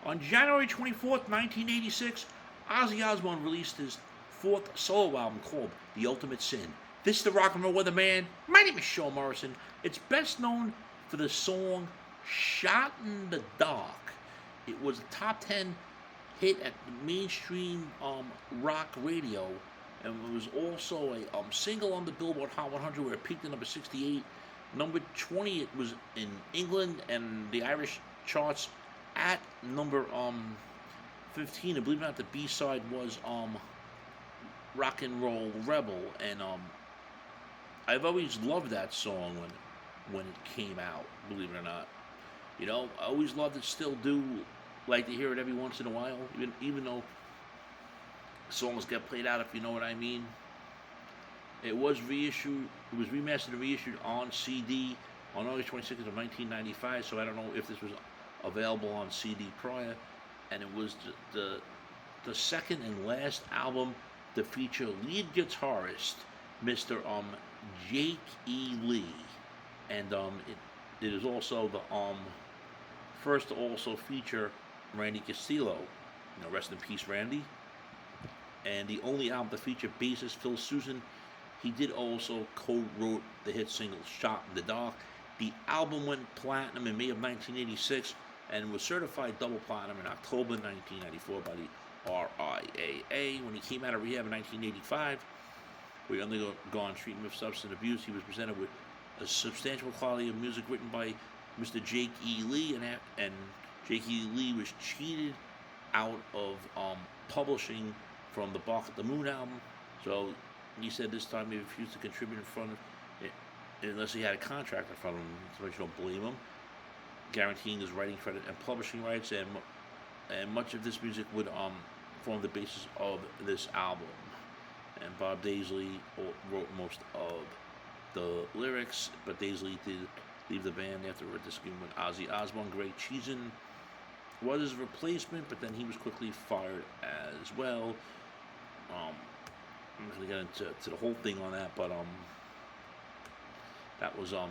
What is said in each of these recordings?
On January 24th, 1986, Ozzy Osbourne released his fourth solo album called The Ultimate Sin. This is the Rock and Roll Weatherman. My name is Sean Morrison. It's best known for the song Shot in the Dark. It was a top 10 hit at the mainstream rock radio, and it was also a single on the Billboard Hot 100 where it peaked at number 68. Number 20, it was in England and the Irish charts at number 15. And believe it or not, the B-side was Rock and Roll Rebel, and I've always loved that song when it came out, believe it or not. You know, I always loved it, still do like to hear it every once in a while, even though songs get played out, if you know what I mean. It was reissued, it was remastered and reissued on CD on August 26th of 1995, so I don't know if this was available on CD prior, and it was the second and last album to feature lead guitarist Mr. Jake E. Lee, and it is also the first to also feature Randy Castillo, you know, rest in peace, Randy, and the only album to feature bassist Phil Sousa. He did also co-wrote the hit single "Shot in the Dark." The album went platinum in May of 1986 and was certified double platinum in October 1994 by the RIAA. When he came out of rehab in 1985, where he undergone treatment of substance abuse, he was presented with a substantial quality of music written by Mr. Jake E. Lee, and Jake E. Lee was cheated out of publishing from the Bark at the Moon album. So he said this time he refused to contribute in front of it unless he had a contract in front of him, so you don't blame him, guaranteeing his writing credit and publishing rights, and much of this music would form the basis of this album. And Bob Daisley wrote most of the lyrics, but Daisley did leave the band after a disagreement with Ozzy Osbourne. Greg Cheeson was his replacement, but then he was quickly fired as well. I'm not going to get into the whole thing on that, but that was some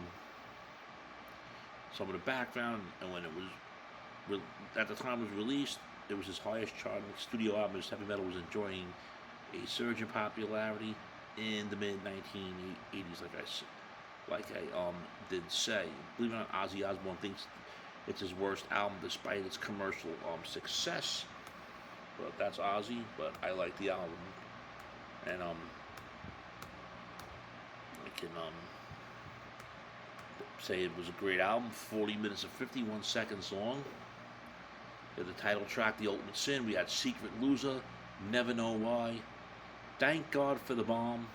of the background. And when it was at the time it was released, it was his highest charting studio album. His heavy metal was enjoying a surge in popularity in the mid 1980s, like I did say. Believe it or not, Ozzy Osbourne thinks it's his worst album despite its commercial success. But that's Ozzy. But I like the album, and I can say it was a great album. 40 minutes and 51 seconds long. We had the title track, "The Ultimate Sin." We had "Secret Loser," "Never Know Why," "Thank God for the Bomb,"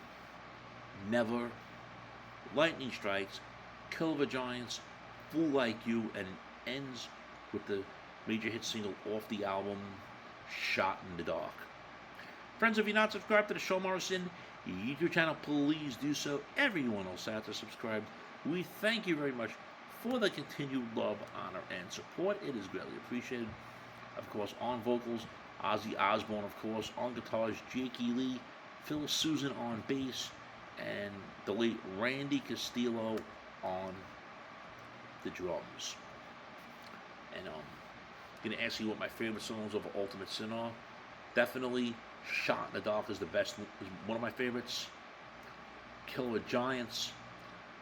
"Never," "Lightning Strikes," "Kill the Giants," "Fool Like You," and it ends with the major hit single off the album, "Shot in the Dark." Friends, if you're not subscribed to the Show Morrison YouTube channel, please do so. Everyone else out there subscribed. We thank you very much for the continued love, honor, and support. It is greatly appreciated. Of course, on vocals, Ozzy Osbourne, of course, on guitars, Jake E. Lee, Phil Sousa on bass, and the late Randy Castillo on the drums. And I'm going to ask you what my favorite songs of Ultimate Sin are. Definitely "Shot in the Dark" is the best, is one of my favorites. "Kill the Giants,"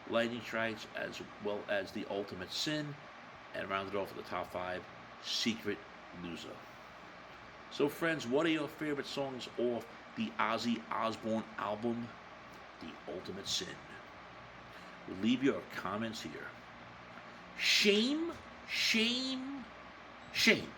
"Lightning Strikes," as well as "The Ultimate Sin," and rounded off with the top 5, "Secret Loser." So friends, what are your favorite songs off the Ozzy Osbourne album, "The Ultimate Sin"? Leave your comments here. Shame, shame, shame.